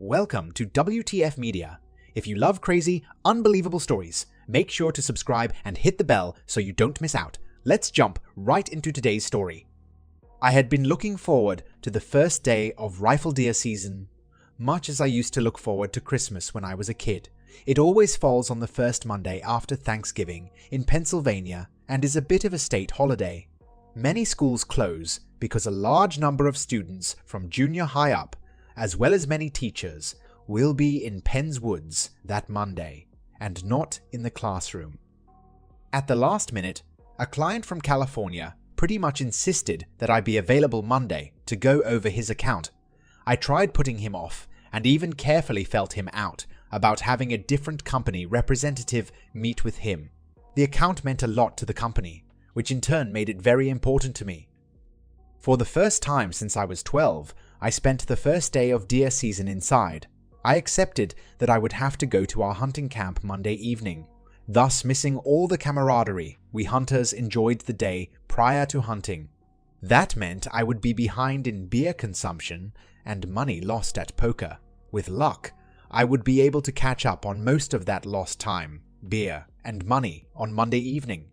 Welcome to WTF Media. If you love crazy, unbelievable stories, make sure to subscribe and hit the bell so you don't miss out. Let's jump right into today's story. I had been looking forward to the first day of rifle deer season, much as I used to look forward to Christmas when I was a kid. It always falls on the first Monday after Thanksgiving in Pennsylvania and is a bit of a state holiday. Many schools close because a large number of students from junior high up, as well as many teachers, will be in Penn's Woods that Monday, and not in the classroom. At the last minute, a client from California pretty much insisted that I be available Monday to go over his account. I tried putting him off, and even carefully felt him out about having a different company representative meet with him. The account meant a lot to the company, which in turn made it very important to me. For the first time since I was 12, I spent the first day of deer season inside. I accepted that I would have to go to our hunting camp Monday evening, thus missing all the camaraderie we hunters enjoyed the day prior to hunting. That meant I would be behind in beer consumption and money lost at poker. With luck, I would be able to catch up on most of that lost time, beer, and money on Monday evening.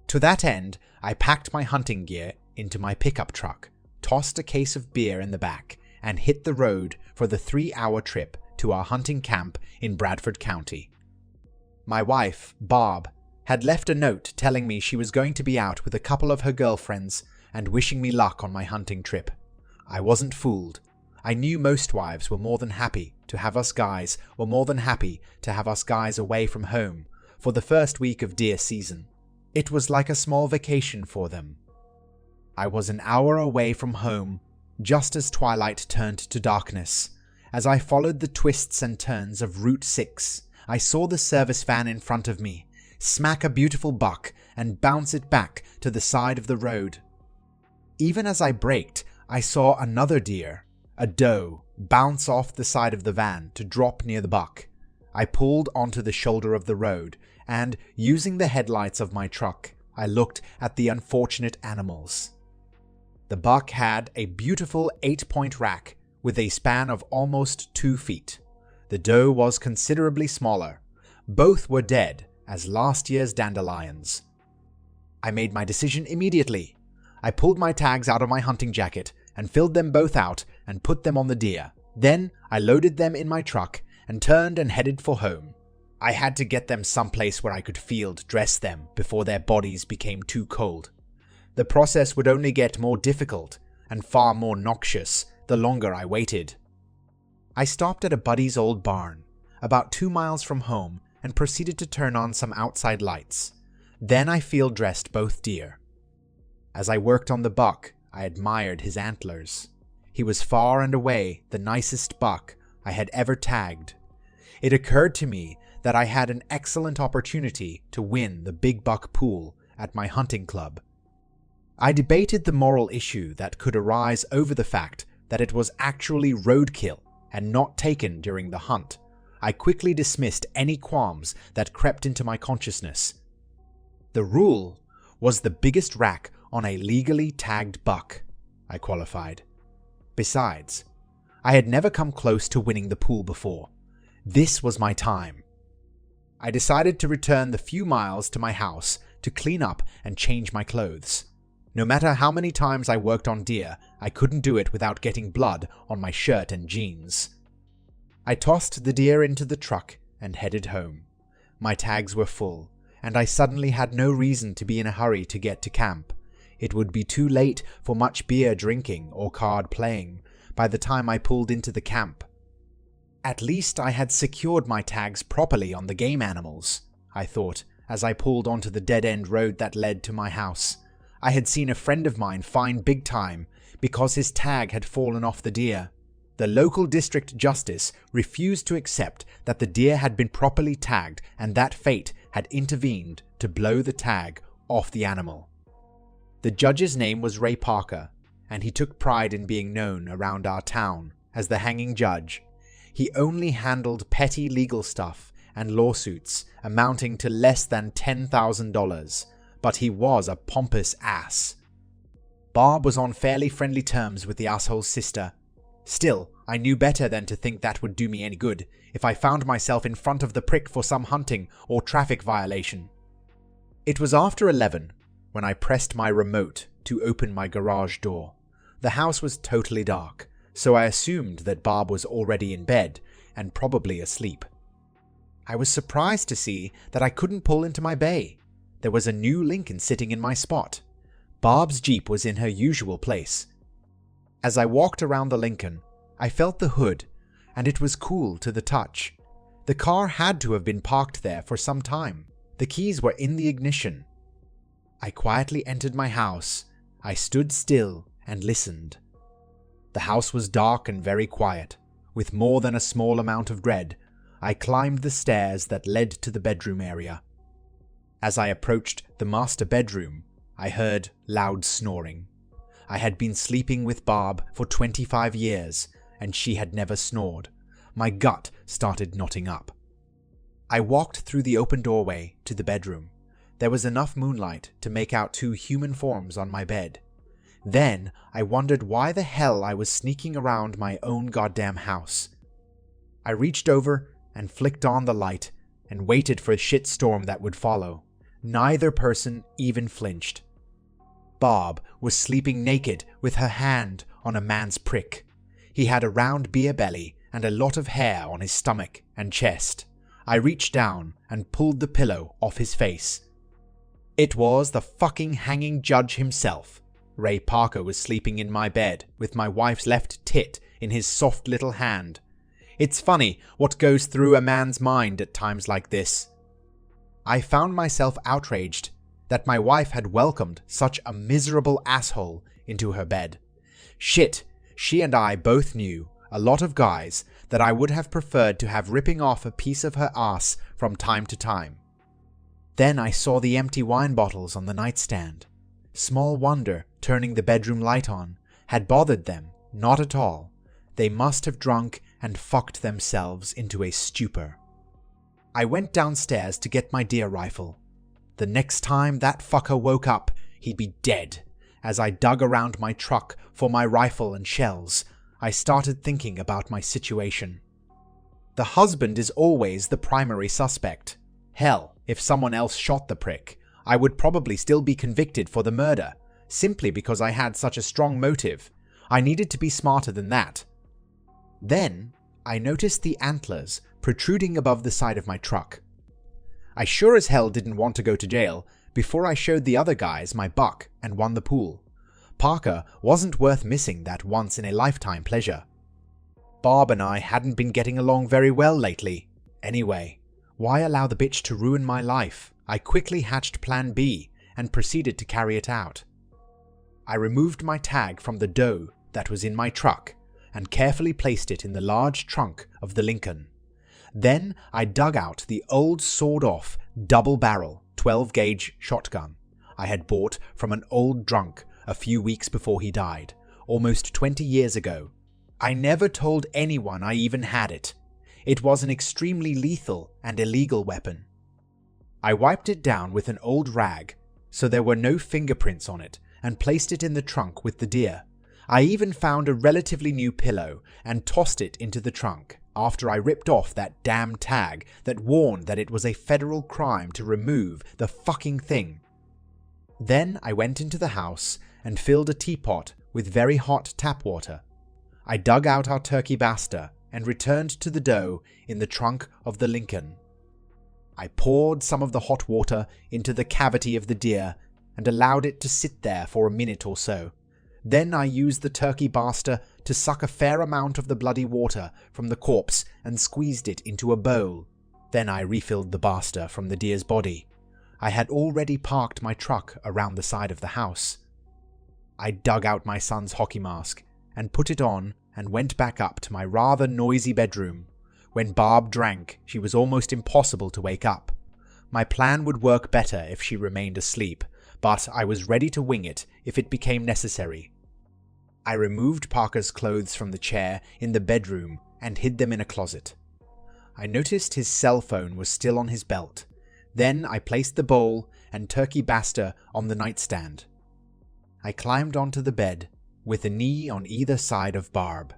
To that end, I packed my hunting gear into my pickup truck, tossed a case of beer in the back, and hit the road for the 3-hour trip to our hunting camp in Bradford County. My wife, Barb, had left a note telling me she was going to be out with a couple of her girlfriends and wishing me luck on my hunting trip. I wasn't fooled. I knew most wives were more than happy to have us guys away from home for the first week of deer season. It was like a small vacation for them. I was an hour away from home, just as twilight turned to darkness. As I followed the twists and turns of Route 6, I saw the service van in front of me smack a beautiful buck and bounce it back to the side of the road. Even as I braked, I saw another deer, a doe, bounce off the side of the van to drop near the buck. I pulled onto the shoulder of the road and, using the headlights of my truck, I looked at the unfortunate animals. The buck had a beautiful 8-point rack with a span of almost 2 feet. The doe was considerably smaller. Both were dead as last year's dandelions. I made my decision immediately. I pulled my tags out of my hunting jacket and filled them both out and put them on the deer. Then I loaded them in my truck and turned and headed for home. I had to get them someplace where I could field dress them before their bodies became too cold. The process would only get more difficult and far more noxious the longer I waited. I stopped at a buddy's old barn, about 2 miles from home, and proceeded to turn on some outside lights. Then I field dressed both deer. As I worked on the buck, I admired his antlers. He was far and away the nicest buck I had ever tagged. It occurred to me that I had an excellent opportunity to win the big buck pool at my hunting club. I debated the moral issue that could arise over the fact that it was actually roadkill and not taken during the hunt. I quickly dismissed any qualms that crept into my consciousness. The rule was the biggest rack on a legally tagged buck, I qualified. Besides, I had never come close to winning the pool before. This was my time. I decided to return the few miles to my house to clean up and change my clothes. No matter how many times I worked on deer, I couldn't do it without getting blood on my shirt and jeans. I tossed the deer into the truck and headed home. My tags were full, and I suddenly had no reason to be in a hurry to get to camp. It would be too late for much beer drinking or card playing by the time I pulled into the camp. At least I had secured my tags properly on the game animals, I thought, as I pulled onto the dead-end road that led to my house. I had seen a friend of mine fine big time because his tag had fallen off the deer. The local district justice refused to accept that the deer had been properly tagged and that fate had intervened to blow the tag off the animal. The judge's name was Ray Parker, and he took pride in being known around our town as the hanging judge. He only handled petty legal stuff and lawsuits amounting to less than $10,000, but he was a pompous ass. Barb was on fairly friendly terms with the asshole's sister. Still, I knew better than to think that would do me any good if I found myself in front of the prick for some hunting or traffic violation. It was after 11 when I pressed my remote to open my garage door. The house was totally dark, so I assumed that Barb was already in bed and probably asleep. I was surprised to see that I couldn't pull into my bay. There was a new Lincoln sitting in my spot. Barb's Jeep was in her usual place. As I walked around the Lincoln, I felt the hood, and it was cool to the touch. The car had to have been parked there for some time. The keys were in the ignition. I quietly entered my house. I stood still and listened. The house was dark and very quiet. With more than a small amount of dread, I climbed the stairs that led to the bedroom area. As I approached the master bedroom, I heard loud snoring. I had been sleeping with Barb for 25 years, and she had never snored. My gut started knotting up. I walked through the open doorway to the bedroom. There was enough moonlight to make out 2 human forms on my bed. Then I wondered why the hell I was sneaking around my own goddamn house. I reached over and flicked on the light and waited for a shitstorm that would follow. Neither person even flinched. Barb was sleeping naked with her hand on a man's prick. He had a round beer belly and a lot of hair on his stomach and chest. I reached down and pulled the pillow off his face. It was the fucking hanging judge himself. Ray Parker was sleeping in my bed with my wife's left tit in his soft little hand. It's funny what goes through a man's mind at times like this. I found myself outraged that my wife had welcomed such a miserable asshole into her bed. Shit, she and I both knew a lot of guys that I would have preferred to have ripping off a piece of her ass from time to time. Then I saw the empty wine bottles on the nightstand. Small wonder turning the bedroom light on had bothered them, not at all. They must have drunk and fucked themselves into a stupor. I went downstairs to get my deer rifle. The next time that fucker woke up, he'd be dead. As I dug around my truck for my rifle and shells, I started thinking about my situation. The husband is always the primary suspect. Hell, if someone else shot the prick, I would probably still be convicted for the murder, simply because I had such a strong motive. I needed to be smarter than that. Then, I noticed the antlers protruding above the side of my truck. I sure as hell didn't want to go to jail before I showed the other guys my buck and won the pool. Parker wasn't worth missing that once-in-a-lifetime pleasure. Barb and I hadn't been getting along very well lately. Anyway, why allow the bitch to ruin my life? I quickly hatched Plan B and proceeded to carry it out. I removed my tag from the dough that was in my truck and carefully placed it in the large trunk of the Lincoln. Then I dug out the old sawed-off double-barrel 12-gauge shotgun I had bought from an old drunk a few weeks before he died, almost 20 years ago. I never told anyone I even had it. It was an extremely lethal and illegal weapon. I wiped it down with an old rag so there were no fingerprints on it and placed it in the trunk with the deer. I even found a relatively new pillow and tossed it into the trunk after I ripped off that damn tag that warned that it was a federal crime to remove the fucking thing. Then I went into the house and filled a teapot with very hot tap water. I dug out our turkey basta and returned to the dough in the trunk of the Lincoln. I poured some of the hot water into the cavity of the deer and allowed it to sit there for a minute or so. Then I used the turkey basta to suck a fair amount of the bloody water from the corpse and squeezed it into a bowl. Then I refilled the basta from the deer's body. I had already parked my truck around the side of the house. I dug out my son's hockey mask and put it on and went back up to my rather noisy bedroom. When Barb drank, she was almost impossible to wake up. My plan would work better if she remained asleep, but I was ready to wing it if it became necessary. I removed Parker's clothes from the chair in the bedroom and hid them in a closet. I noticed his cell phone was still on his belt. Then I placed the bowl and turkey basta on the nightstand. I climbed onto the bed with a knee on either side of Barb.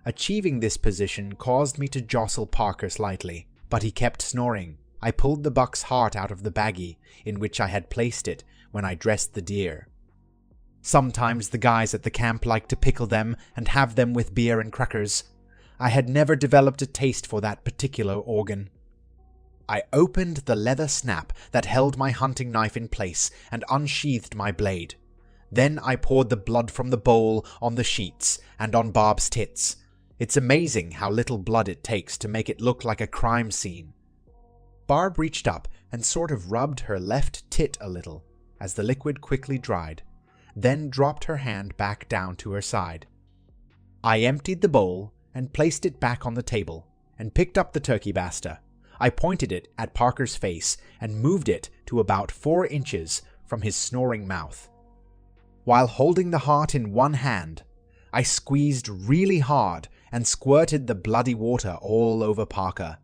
Achieving this position caused me to jostle Parker slightly, but he kept snoring. I pulled the buck's heart out of the baggie in which I had placed it when I dressed the deer. Sometimes the guys at the camp liked to pickle them and have them with beer and crackers. I had never developed a taste for that particular organ. I opened the leather snap that held my hunting knife in place and unsheathed my blade. Then I poured the blood from the bowl on the sheets and on Barb's tits. It's amazing how little blood it takes to make it look like a crime scene. Barb reached up and sort of rubbed her left tit a little as the liquid quickly dried, then dropped her hand back down to her side. I emptied the bowl and placed it back on the table and picked up the turkey baster. I pointed it at Parker's face and moved it to about 4 inches from his snoring mouth. While holding the heart in one hand, I squeezed really hard and squirted the bloody water all over Parker,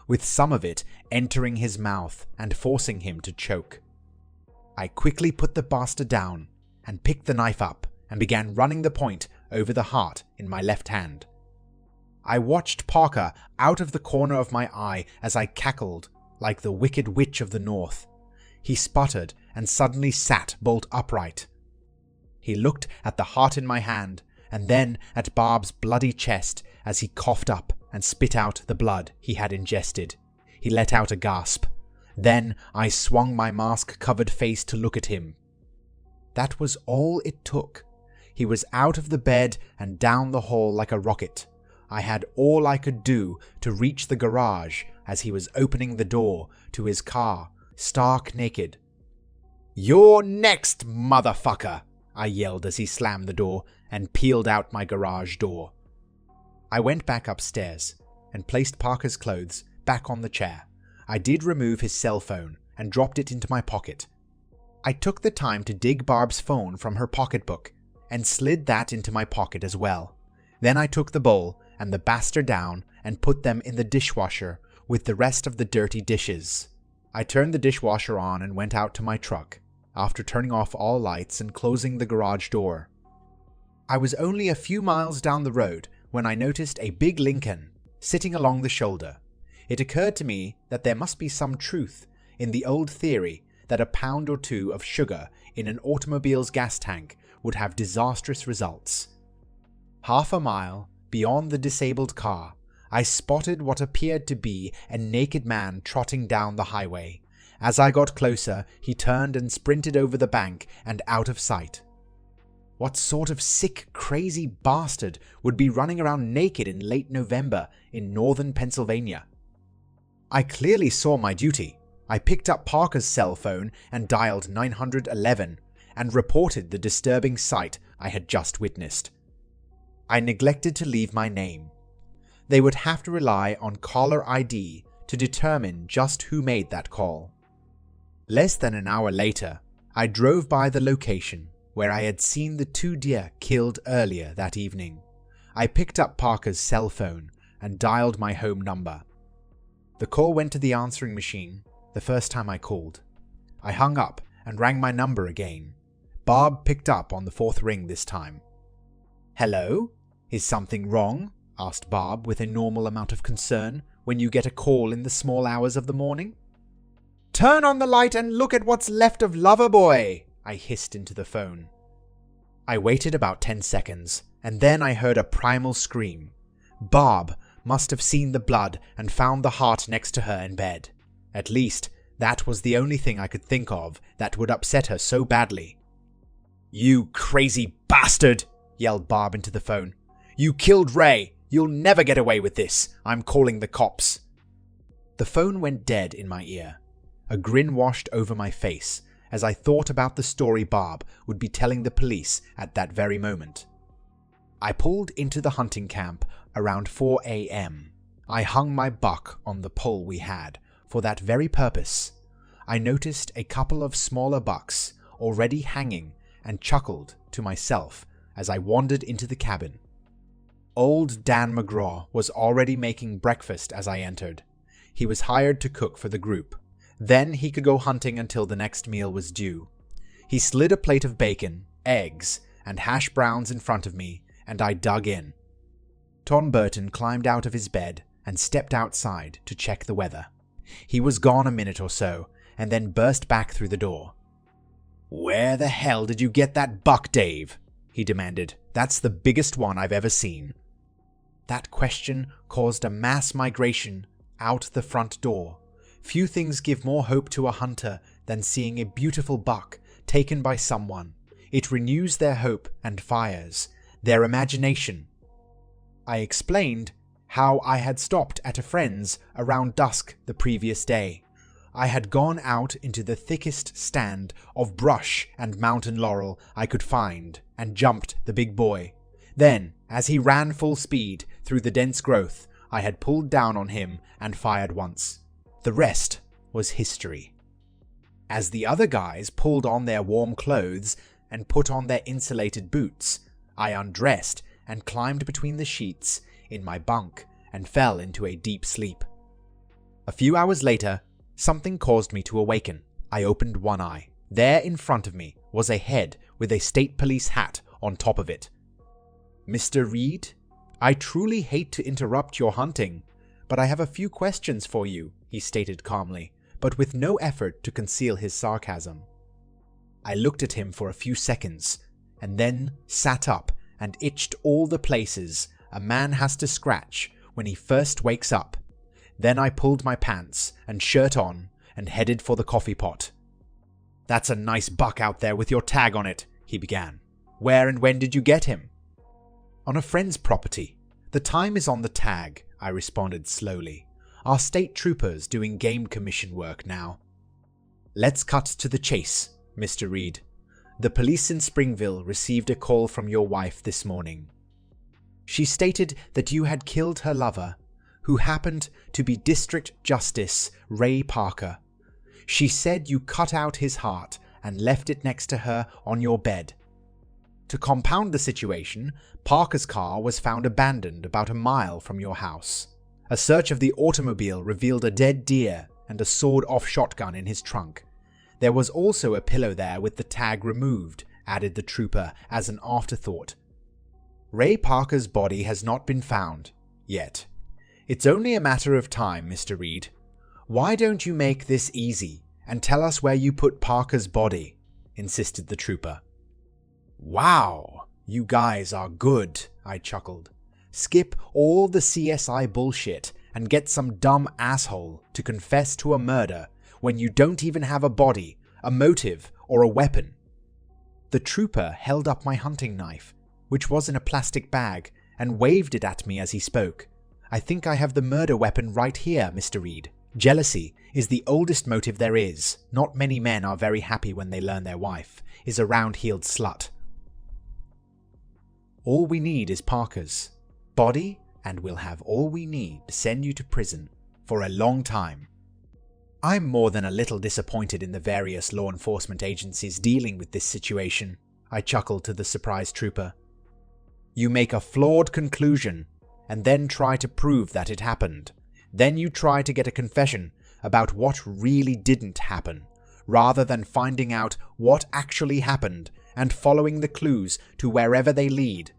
with some of it entering his mouth and forcing him to choke. I quickly put the bastard down and picked the knife up and began running the point over the heart in my left hand. I watched Parker out of the corner of my eye as I cackled like the wicked witch of the north. He sputtered and suddenly sat bolt upright. He looked at the heart in my hand and then at Barb's bloody chest as he coughed up and spit out the blood he had ingested. He let out a gasp. Then I swung my mask-covered face to look at him. That was all it took. He was out of the bed and down the hall like a rocket. I had all I could do to reach the garage as he was opening the door to his car, stark naked. "You're next, motherfucker!" I yelled as he slammed the door and peeled out my garage door. I went back upstairs and placed Parker's clothes back on the chair. I did remove his cell phone and dropped it into my pocket. I took the time to dig Barb's phone from her pocketbook and slid that into my pocket as well. Then I took the bowl and the bastard down and put them in the dishwasher with the rest of the dirty dishes. I turned the dishwasher on and went out to my truck, after turning off all lights and closing the garage door. I was only a few miles down the road when I noticed a big Lincoln sitting along the shoulder. It occurred to me that there must be some truth in the old theory that a pound or two of sugar in an automobile's gas tank would have disastrous results. Half a mile beyond the disabled car, I spotted what appeared to be a naked man trotting down the highway. As I got closer, he turned and sprinted over the bank and out of sight. What sort of sick, crazy bastard would be running around naked in late November in northern Pennsylvania? I clearly saw my duty. I picked up Parker's cell phone and dialed 911 and reported the disturbing sight I had just witnessed. I neglected to leave my name. They would have to rely on caller ID to determine just who made that call. Less than an hour later, I drove by the location where I had seen the 2 deer killed earlier that evening. I picked up Parker's cell phone and dialed my home number. The call went to the answering machine the first time I called. I hung up and rang my number again. Barb picked up on the 4th ring this time. "Hello? Is something wrong?" asked Barb with a normal amount of concern when you get a call in the small hours of the morning. "Turn on the light and look at what's left of Loverboy," I hissed into the phone. I waited about 10 seconds, and then I heard a primal scream. Barb must have seen the blood and found the heart next to her in bed. At least, that was the only thing I could think of that would upset her so badly. "You crazy bastard!" yelled Barb into the phone. "You killed Ray! You'll never get away with this! I'm calling the cops!" The phone went dead in my ear. A grin washed over my face as I thought about the story Barb would be telling the police at that very moment. I pulled into the hunting camp around 4 a.m. I hung my buck on the pole we had for that very purpose. I noticed a couple of smaller bucks already hanging and chuckled to myself as I wandered into the cabin. Old Dan McGraw was already making breakfast as I entered. He was hired to cook for the group. Then he could go hunting until the next meal was due. He slid a plate of bacon, eggs, and hash browns in front of me, and I dug in. Tom Burton climbed out of his bed and stepped outside to check the weather. He was gone a minute or so, and then burst back through the door. "Where the hell did you get that buck, Dave?" he demanded. "That's the biggest one I've ever seen." That question caused a mass migration out the front door. Few things give more hope to a hunter than seeing a beautiful buck taken by someone. It renews their hope and fires their imagination. I explained how I had stopped at a friend's around dusk the previous day. I had gone out into the thickest stand of brush and mountain laurel I could find and jumped the big boy. Then, as he ran full speed through the dense growth, I had pulled down on him and fired once. The rest was history. As the other guys pulled on their warm clothes and put on their insulated boots, I undressed and climbed between the sheets in my bunk and fell into a deep sleep. A few hours later, something caused me to awaken. I opened one eye. There in front of me was a head with a state police hat on top of it. "Mr. Reed, I truly hate to interrupt your hunting, but I have a few questions for you," he stated calmly, but with no effort to conceal his sarcasm. I looked at him for a few seconds, and then sat up and itched all the places a man has to scratch when he first wakes up. Then I pulled my pants and shirt on and headed for the coffee pot. "That's a nice buck out there with your tag on it," he began. "Where and when did you get him?" "On a friend's property. The time is on the tag," I responded slowly. "Our state troopers doing game commission work now." "Let's cut to the chase, Mr. Reed. The police in Springville received a call from your wife this morning. She stated that you had killed her lover, who happened to be District Justice Ray Parker. She said you cut out his heart and left it next to her on your bed. To compound the situation, Parker's car was found abandoned about a mile from your house. A search of the automobile revealed a dead deer and a sawed-off shotgun in his trunk. There was also a pillow there with the tag removed, added the trooper as an afterthought. Ray Parker's body has not been found, yet. It's only a matter of time, Mr. Reed. Why don't you make this easy and tell us where you put Parker's body?" insisted the trooper. "Wow, you guys are good," I chuckled. "Skip all the CSI bullshit and get some dumb asshole to confess to a murder when you don't even have a body, a motive, or a weapon." The trooper held up my hunting knife, which was in a plastic bag, and waved it at me as he spoke. "I think I have the murder weapon right here, Mr. Reed. Jealousy is the oldest motive there is. Not many men are very happy when they learn their wife is a round-heeled slut. All we need is Parker's body, and we'll have all we need to send you to prison for a long time." I'm more than a little disappointed in the various law enforcement agencies dealing with this situation, I chuckled to the surprised trooper. "You make a flawed conclusion, and then try to prove that it happened. Then you try to get a confession about what really didn't happen, rather than finding out what actually happened and following the clues to wherever they lead.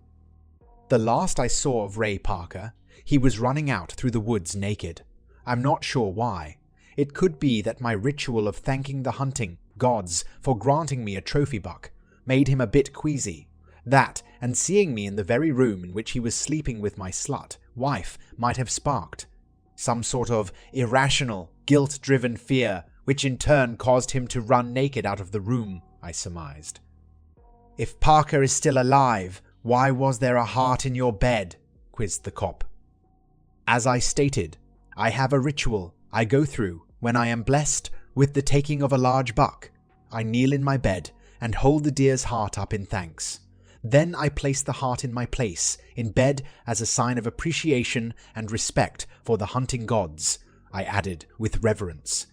The last I saw of Ray Parker, he was running out through the woods naked. I'm not sure why. It could be that my ritual of thanking the hunting gods for granting me a trophy buck made him a bit queasy. That, and seeing me in the very room in which he was sleeping with my slut wife, might have sparked some sort of irrational, guilt-driven fear, which in turn caused him to run naked out of the room, I surmised. If Parker is still alive, why was there a heart in your bed? Quizzed the cop. As I stated, I have a ritual I go through when I am blessed with the taking of a large buck. I kneel in my bed and hold the deer's heart up in thanks. Then I place the heart in my place in bed as a sign of appreciation and respect for the hunting gods, I added with reverence.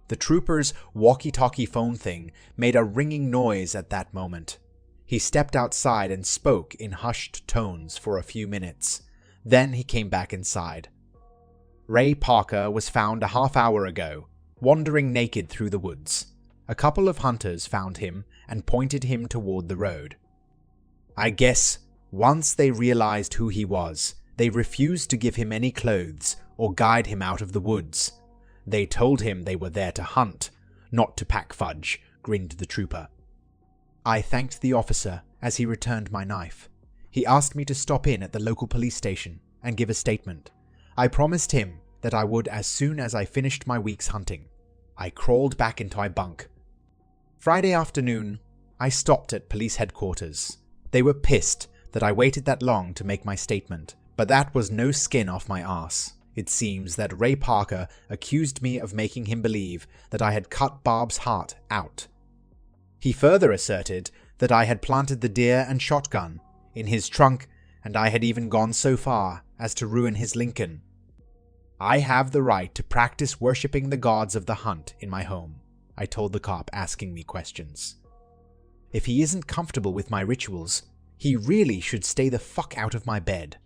The trooper's walkie-talkie phone thing made a ringing noise at that moment. He stepped outside and spoke in hushed tones for a few minutes. Then he came back inside. Ray Parker was found a half hour ago, wandering naked through the woods. A couple of hunters found him and pointed him toward the road. I guess once they realized who he was, They refused to give him any clothes or guide him out of the woods. They told him they were there to hunt, not to pack fudge, grinned the trooper. I thanked the officer as he returned my knife. He asked me to stop in at the local police station and give a statement. I promised him that I would as soon as I finished my week's hunting. I crawled back into my bunk. Friday afternoon, I stopped at police headquarters. They were pissed that I waited that long to make my statement, but that was no skin off my arse. It seems that Ray Parker accused me of making him believe that I had cut Barb's heart out. He further asserted that I had planted the deer and shotgun in his trunk, and I had even gone so far as to ruin his Lincoln. I have the right to practice worshipping the gods of the hunt in my home, I told the cop asking me questions. If he isn't comfortable with my rituals, he really should stay the fuck out of my bed.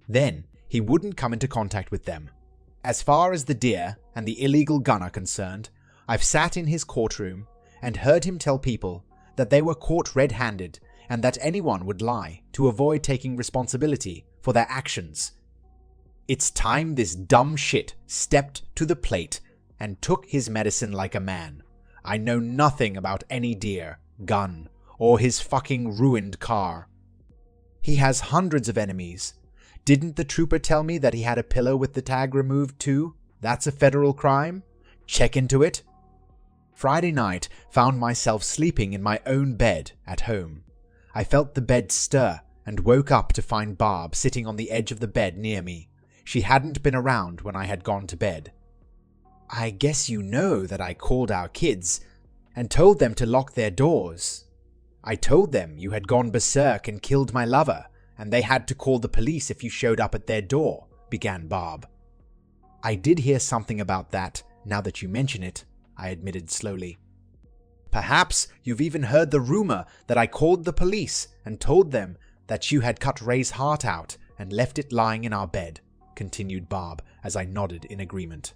Then he wouldn't come into contact with them. As far as the deer and the illegal gun are concerned, I've sat in his courtroom and heard him tell people that they were caught red-handed and that anyone would lie to avoid taking responsibility for their actions. It's time this dumb shit stepped to the plate and took his medicine like a man. I know nothing about any deer, gun, or his fucking ruined car. He has hundreds of enemies. Didn't the trooper tell me that he had a pillow with the tag removed too? That's a federal crime? Check into it. Friday night found myself sleeping in my own bed at home. I felt the bed stir and woke up to find Barb sitting on the edge of the bed near me. She hadn't been around when I had gone to bed. I guess you know that I called our kids and told them to lock their doors. I told them you had gone berserk and killed my lover, and they had to call the police if you showed up at their door, began Barb. I did hear something about that, now that you mention it, I admitted slowly. Perhaps you've even heard the rumor that I called the police and told them that you had cut Ray's heart out and left it lying in our bed, continued Barb as I nodded in agreement.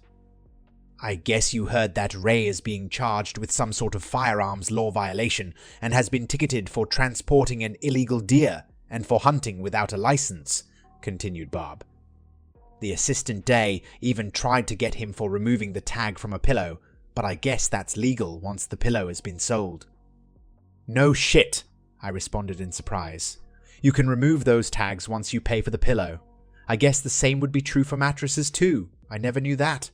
I guess you heard that Ray is being charged with some sort of firearms law violation and has been ticketed for transporting an illegal deer and for hunting without a license, continued Barb. The assistant Day even tried to get him for removing the tag from a pillow, but I guess that's legal once the pillow has been sold. No shit, I responded in surprise. You can remove those tags once you pay for the pillow. I guess the same would be true for mattresses too. I never knew that.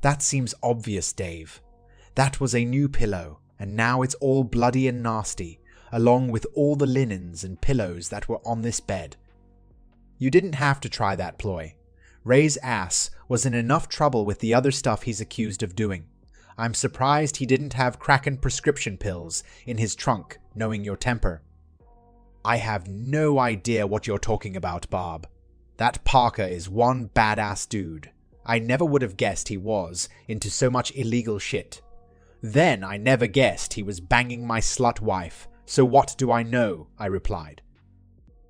That seems obvious, Dave. That was a new pillow, and now it's all bloody and nasty, along with all the linens and pillows that were on this bed. You didn't have to try that ploy. Ray's ass was in enough trouble with the other stuff he's accused of doing. I'm surprised he didn't have Kraken prescription pills in his trunk, knowing your temper. I have no idea what you're talking about, Barb. That Parker is one badass dude. I never would have guessed he was into so much illegal shit. Then I never guessed he was banging my slut wife, so what do I know? I replied.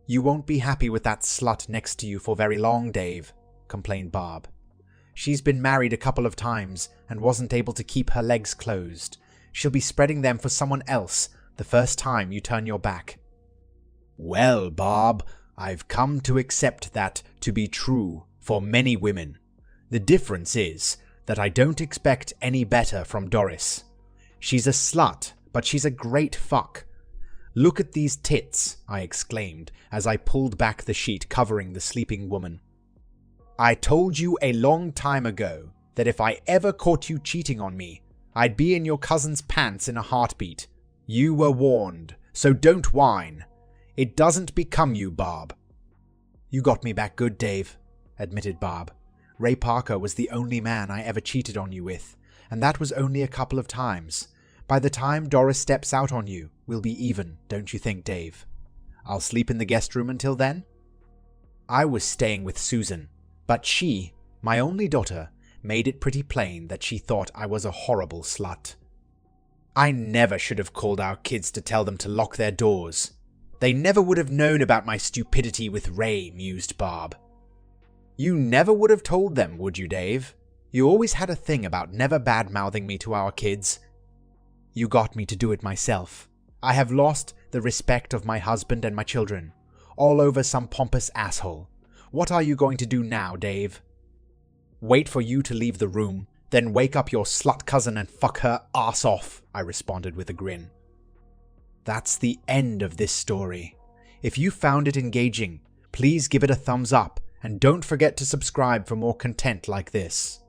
You won't be happy with that slut next to you for very long, Dave, complained Barb. She's been married a couple of times and wasn't able to keep her legs closed. She'll be spreading them for someone else the first time you turn your back. Well, Barb, I've come to accept that to be true for many women. The difference is that I don't expect any better from Doris. She's a slut, but she's a great fuck. Look at these tits, I exclaimed as I pulled back the sheet covering the sleeping woman. I told you a long time ago that if I ever caught you cheating on me, I'd be in your cousin's pants in a heartbeat. You were warned, so don't whine. It doesn't become you, Barb. You got me back good, Dave, admitted Barb. Ray Parker was the only man I ever cheated on you with, and that was only a couple of times. By the time Doris steps out on you, we'll be even, don't you think, Dave? I'll sleep in the guest room until then? I was staying with Susan, but she, my only daughter, made it pretty plain that she thought I was a horrible slut. I never should have called our kids to tell them to lock their doors. They never would have known about my stupidity with Ray, mused Barb. You never would have told them, would you, Dave? You always had a thing about never bad-mouthing me to our kids. You got me to do it myself. I have lost the respect of my husband and my children, all over some pompous asshole. What are you going to do now, Dave? Wait for you to leave the room, then wake up your slut cousin and fuck her ass off, I responded with a grin. That's the end of this story. If you found it engaging, please give it a thumbs up and don't forget to subscribe for more content like this.